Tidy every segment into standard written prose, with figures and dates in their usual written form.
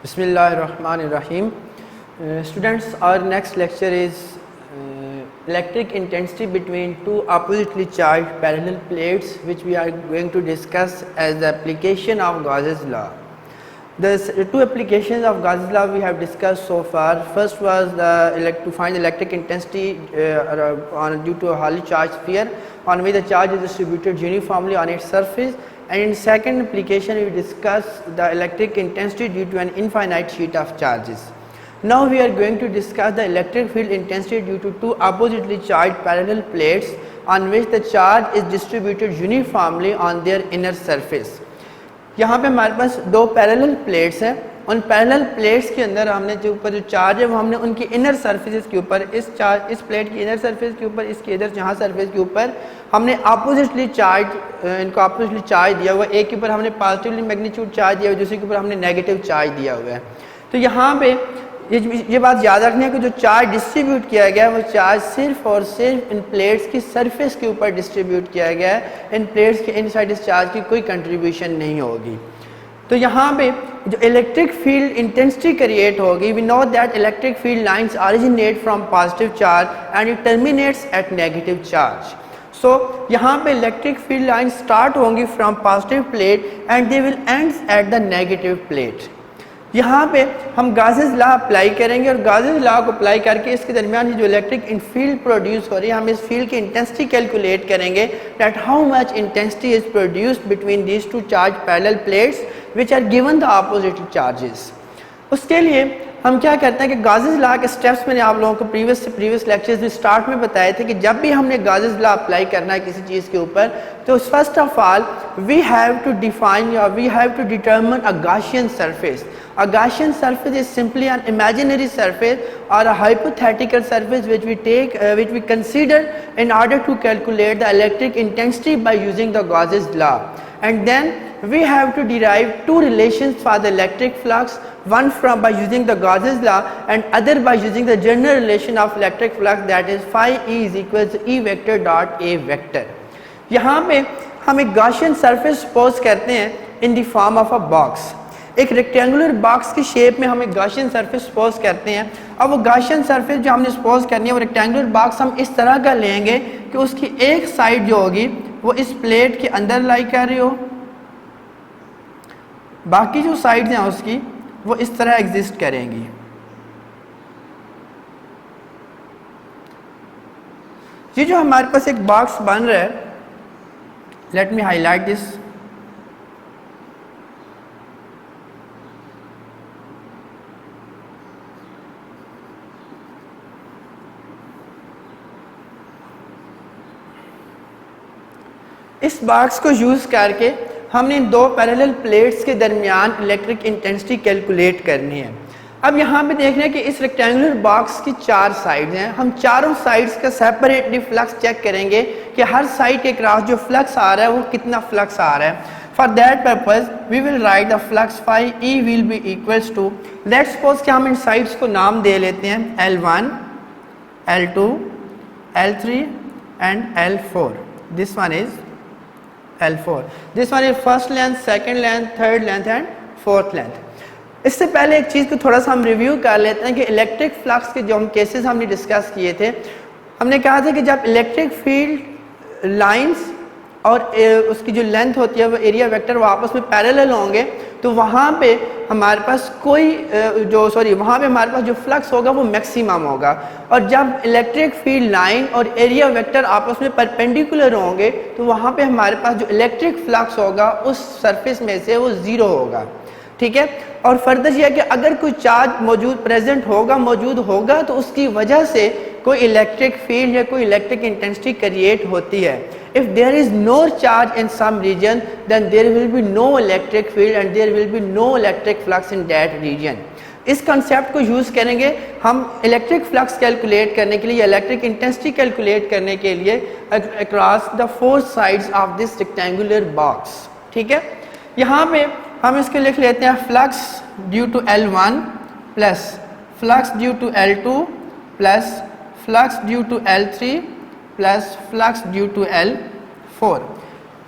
Bismillahirrahmanirrahim. Students, our next lecture is electric intensity between two oppositely charged parallel plates, which we are going to discuss as the application of Gauss's law. The two applications of Gauss's law we have discussed so far. First was to find electric intensity due to a highly charged sphere on which the charge is distributed uniformly on its surface. And in second application we discuss the electric intensity due to an infinite sheet of charges. Now we are going to discuss the electric field intensity due to two oppositely charged parallel plates on which the charge is distributed uniformly on their inner surface. यहाँ पे हमारे पास दो parallel plates हैं. उन parallel plates के अंदर हमने जो ऊपर जो चार्ज है वो हमने उनकी इनर सरफेसेस के ऊपर इस प्लेट की इनर सरफेस के ऊपर इसके इधर जहाँ सरफेस के ऊपर हमने अपोजिटली चार्ज इनको अपोजिटली चार्ज दिया हुआ है. एक के ऊपर हमने पॉजिटिवली मैग्नीट्यूड चार्ज दिया हुआ है, दूसरे के ऊपर हमने नेगेटिव चार्ज दिया हुआ है. तो यहाँ पे ये बात याद रखनी है कि जो चार्ज डिस्ट्रीब्यूट किया गया है वो चार्ज सिर्फ और सिर्फ इन प्लेट्स की सरफेस के ऊपर डिस्ट्रीब्यूट किया गया है. इन प्लेट्स के इनसाइड इस चार्ज की कोई कंट्रीब्यूशन नहीं होगी. तो यहाँ पे जो इलेक्ट्रिक फील्ड इंटेंसिटी क्रिएट होगी, we know that electric field lines originate from positive charge and it terminates at negative charge. So यहाँ पे इलेक्ट्रिक फील्ड लाइन स्टार्ट होंगी from positive plate and they will ends at the negative plate. यहाँ पे हम Gauss's law apply करेंगे और Gauss's law को apply करके इसके दरमियान जो इलेक्ट्रिक फील्ड प्रोड्यूस हो रही है हम इस फील्ड की इंटेंसिटी कैलकुलेट करेंगे that how much intensity is produced between these two charge parallel plates which are given the opposite charges. उसके लिए हम क्या करते हैं कि गॉसेस लॉ के स्टेप्स मैंने आप लोगों को प्रीवियस लेक्चर्स में स्टार्ट में बताए थे कि जब भी हमने गॉसेस लॉ अप्लाई करना है किसी चीज़ के ऊपर तो first of all we have to define या we have to determine a Gaussian surface. A Gaussian surface is simply an imaginary surface or a hypothetical surface which we consider in order to calculate the electric intensity by using the Gauss's law. And then we have to derive two relations for the electric flux, one by using the Gauss's law and other by using the general relation of electric flux, that is phi E is equal to E vector dot A vector. यहाँ पे हम एक Gaussian surface suppose करते हैं in the form of a box. एक rectangular box की shape में हम एक गॉसियन सरफेस सपोज करते हैं. अब वो गॉसियन सरफेस जो हमने सपोज करनी है वो रेक्टेंगुलर बॉक्स हम इस तरह का लेंगे कि उसकी एक साइड जो होगी वो इस प्लेट के अंदर लाई कर रही हो, बाकी जो साइड्स हैं उसकी वो इस तरह एग्जिस्ट करेंगी. ये जो हमारे पास एक बॉक्स बन रहा है, लेट मी हाईलाइट दिस. इस बॉक्स को यूज़ करके हमने दो पैरेलल प्लेट्स के दरमियान इलेक्ट्रिक इंटेंसिटी कैलकुलेट करनी है. अब यहाँ पे देख रहे हैं कि इस रेक्टेंगुलर बॉक्स की चार साइड्स हैं. हम चारों साइड्स का सेपरेटली फ्लक्स चेक करेंगे कि हर साइड के क्रॉस जो फ्लक्स आ रहा है वो कितना फ्लक्स आ रहा है. For that purpose we will write the flux phi E will be equals to, let's suppose कि हम इन साइड्स को नाम दे लेते हैं L1, L2, L3 and L4. This one is L4. This one is first length, second length, third length and fourth length. इससे पहले एक चीज़ को थोड़ा सा हम रिव्यू कर लेते हैं कि इलेक्ट्रिक फ्लक्स के जो हम केसेस हमने डिस्कस किए थे, हमने कहा था कि जब इलेक्ट्रिक फील्ड लाइंस और उसकी जो लेंथ होती है वो एरिया वेक्टर वो आपस में पैरेलल होंगे तो वहाँ पे हमारे पास वहाँ पे हमारे पास जो फ्लक्स होगा वो मैक्सिमम होगा. और जब इलेक्ट्रिक फील्ड लाइन और एरिया वेक्टर आपस में परपेंडिकुलर होंगे तो वहाँ पे हमारे पास जो इलेक्ट्रिक फ्लक्स होगा उस सरफेस में से वो ज़ीरो होगा. ठीक है. और फर्दर यह कि अगर कोई चार्ज मौजूद होगा तो उसकी वजह से कोई इलेक्ट्रिक फील्ड या कोई इलेक्ट्रिक इंटेंसिटी क्रिएट होती है. If there is no charge in some region, then there will be no electric field and there will be no electric flux in that region. इस कंसेप्ट को use करेंगे हम electric flux calculate करने के लिए, electric intensity calculate करने के लिए across the four sides of this rectangular box. ठीक है. यहाँ पे हम इसको लिख लेते हैं flux due to L1 plus flux due to L2 plus flux due to L3 plus flux due to L4.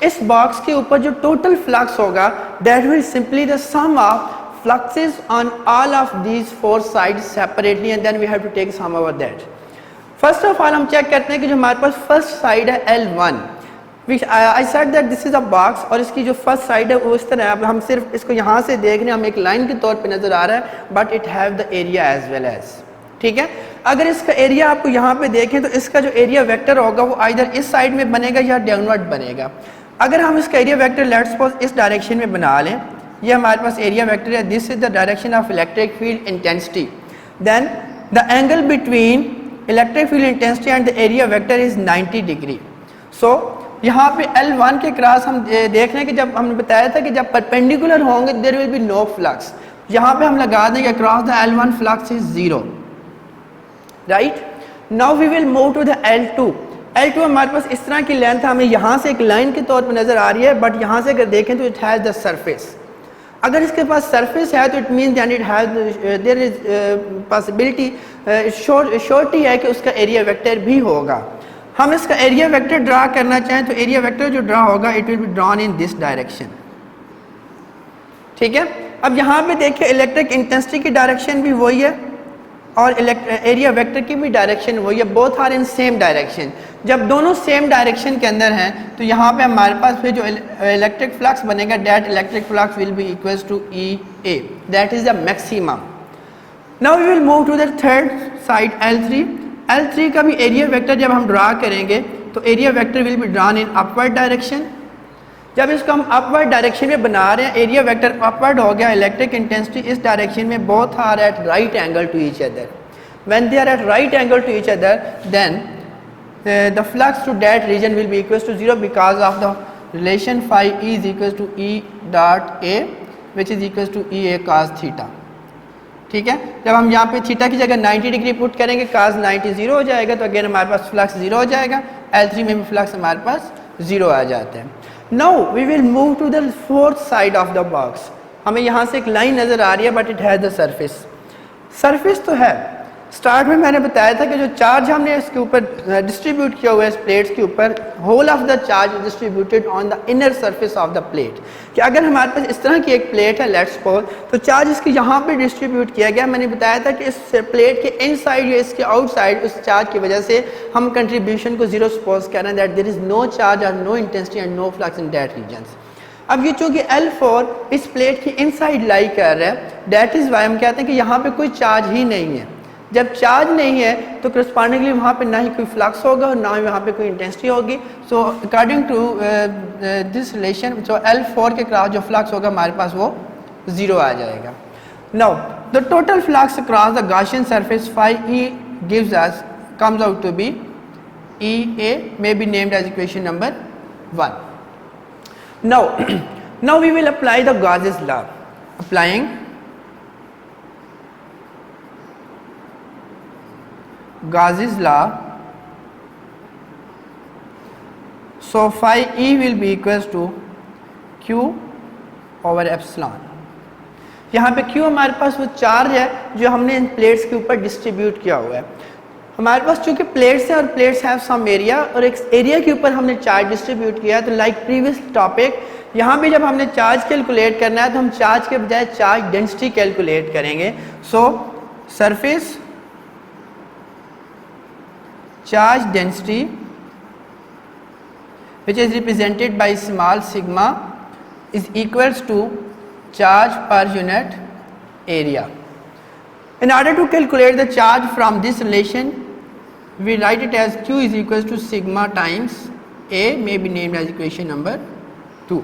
इस बॉक्स के ऊपर जो टोटल फ्लक्स होगा that will simply the sum of fluxes on all of these four sides separately and then we have to take sum over that. First of all हम check करते हैं कि जो हमारे पास फर्स्ट साइड है L1 which I said that this is a box और इसकी जो फर्स्ट साइड है वो इस तरह है. हम सिर्फ इसको यहाँ से देख रहे हैं, हम एक लाइन के तौर पे नज़र आ रहा है but it have the area as well as. ठीक है, अगर इसका एरिया आपको यहाँ पे देखें तो इसका जो एरिया वेक्टर होगा वो आइदर इस साइड में बनेगा या डाउनवर्ड बनेगा. अगर हम इसका एरिया वेक्टर लेट्स सपोज इस डायरेक्शन में बना लें, ये हमारे पास एरिया वेक्टर है, this is the direction of electric field intensity, then the angle between electric field intensity and the area vector is 90 degree. So यहाँ पे L1 के क्रॉस हम देख रहे हैं कि जब हमने बताया था कि जब परपेंडिकुलर होंगे there will be no flux. यहाँ पे हम लगा देंगे across the L1 flux is 0. Right, now we will move to the L2. L2 हमारे पास इस तरह की लेंथ है, हमें यहाँ से एक लाइन के तौर पे नज़र आ रही है बट यहाँ से अगर देखें तो इट हैज़ द सरफेस. अगर इसके पास सरफेस है तो it mean that it has their is possibility, surety है कि उसका एरिया वेक्टर भी होगा. हम इसका एरिया वेक्टर ड्रा करना चाहें तो एरिया वेक्टर जो ड्रा होगा it will be drawn in this direction. ठीक है, अब यहाँ पे देखिए इलेक्ट्रिक इंटेंसिटी की डायरेक्शन भी वही है और एरिया वेक्टर की भी डायरेक्शन वही है, both are in same direction. जब दोनों सेम डायरेक्शन के अंदर हैं तो यहाँ पे हमारे पास फिर जो इलेक्ट्रिक फ्लक्स बनेगा that electric flux will be equals to EA, that is the maximum. Now we will move to the third side L3. L3 का भी एरिया वेक्टर जब हम ड्रा करेंगे तो area vector will be drawn in upward direction. जब इसको हम upward direction में बना रहे हैं, एरिया वेक्टर अपवर्ड हो गया, इलेक्ट्रिक इंटेंसिटी इस डायरेक्शन में, both are at right angle to each other. When they are at right angle to each other then the flux to that region will be equals to 0 because of the relation phi E is equals to E dot A which is equals to EA cos theta. ठीक है, जब हम यहाँ पे theta की जगह 90 degree put करेंगे cos 90 0 हो जाएगा तो अगेन हमारे पास फ्लक्स 0 हो जाएगा. L3 में भी फ्लक्स हमारे पास 0 आ जाते हैं. Now we will move to the fourth side of the box. हमें यहाँ से एक लाइन नज़र आ रही है but it has the surface. Surface तो है, स्टार्ट में मैंने बताया था कि जो चार्ज हमने इसके ऊपर डिस्ट्रीब्यूट किया हुआ है इस प्लेट्स के ऊपर, whole of the charge is distributed on the inner surface of the plate. कि अगर हमारे पास इस तरह की एक प्लेट है लेट्स सपोज, तो चार्ज इसके यहाँ पे डिस्ट्रीब्यूट किया गया. मैंने बताया था कि इस प्लेट के इनसाइड या इसके आउटसाइड उस चार्ज की वजह से हम कंट्रीब्यूशन को 0 सपोज कर रहे हैं, that there is no charge और no intensity and no flux in that regions. अब ये चूँकि L4 इस प्लेट की इनसाइड लाई कर रहा है, दैट इज़ वाई हम कहते हैं कि यहाँ पे कोई चार्ज ही नहीं है. जब चार्ज नहीं है तो करस्पॉन्डिंगली वहाँ पे ना ही कोई फ्लक्स होगा और ना ही वहाँ पे कोई इंटेंसिटी होगी. So according to this relation जो L4 के क्रॉस जो फ्लक्स होगा हमारे पास वो 0 आ जाएगा. Now the total flux across the Gaussian surface phi E gives us comes out to be EA, may be named as equation number 1. Now we will apply the Gauss's law. Applying Gauss's law, so phi E will be equals to Q over epsilon. यहाँ पे Q हमारे पास वो charge है जो हमने इन plates के ऊपर distribute किया हुआ है. हमारे पास चूँकि प्लेट्स हैं और प्लेट्स हैव सम एरिया और एक एरिया के ऊपर हमने चार्ज डिस्ट्रीब्यूट किया है, तो लाइक प्रीवियस टॉपिक यहाँ पे जब हमने चार्ज कैलकुलेट करना है तो हम चार्ज के बजाय चार्ज डेंसिटी कैलकुलेट करेंगे. सो surface charge density which is represented by small sigma is equals to charge per unit area. In order to calculate the charge from this relation, we write it as Q is equals to sigma times A, may be named as equation number 2.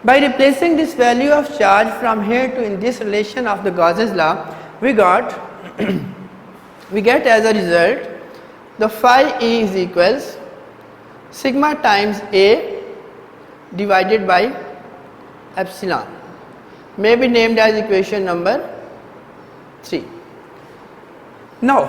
By replacing this value of charge from here to in this relation of the Gauss's law, we get as a result the phi E is equals sigma times A divided by epsilon, may be named as equation number 3. Now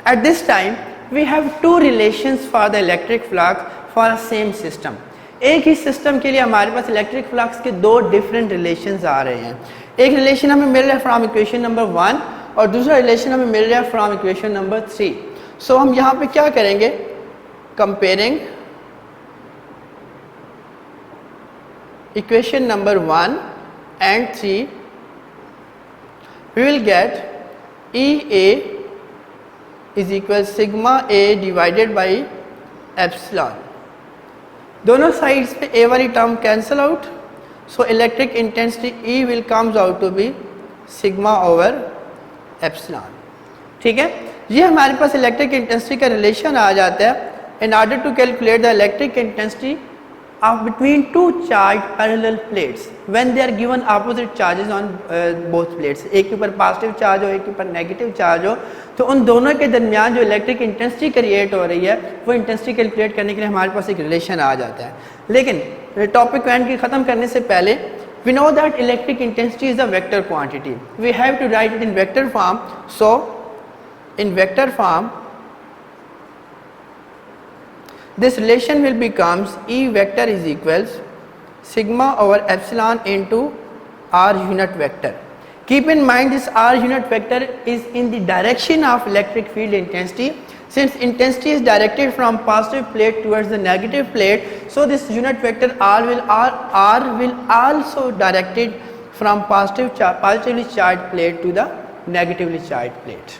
at this time we have two relations for the electric flux for a same system. एक ही system के लिए हमारे पास electric flux के दो different relations आ रहे हैं. एक रिलेशन हमें मिल रहा है फ्रॉम इक्वेशन नंबर 1 और दूसरा रिलेशन हमें मिल रहा है फ्रॉम इक्वेशन नंबर 3. सो हम यहाँ पे क्या करेंगे, comparing equation number 1 and 3 we will get EA is equal sigma A divided by epsilon. दोनों साइड्स पे A वाली term cancel out, so electric intensity E will comes out to be sigma over epsilon. ठीक है, ये हमारे पास electric intensity का relation आ जाता है. In order to calculate the electric intensity of between two charged parallel plates when they are given opposite charges on both plates. एक के ऊपर पॉजिटिव चार्ज हो, एक के ऊपर नेगेटिव चार्ज हो, तो उन दोनों के दरमियान जो इलेक्ट्रिक इंटेंसिटी क्रिएट हो रही है वो इंटेंसिटी कैलकुलेट करने के लिए हमारे पास एक रिलेशन आ जाता है. लेकिन टॉपिक वन की ख़त्म करने से पहले we know that electric intensity is a vector quantity. We have to write it in vector form. So in vector form this relation will becomes E vector is equals sigma over epsilon into R unit vector. Keep in mind this R unit vector is in the direction of electric field intensity. Since intensity is directed from positive plate towards the negative plate, so this unit vector R will also directed from positively charged plate to the negatively charged plate.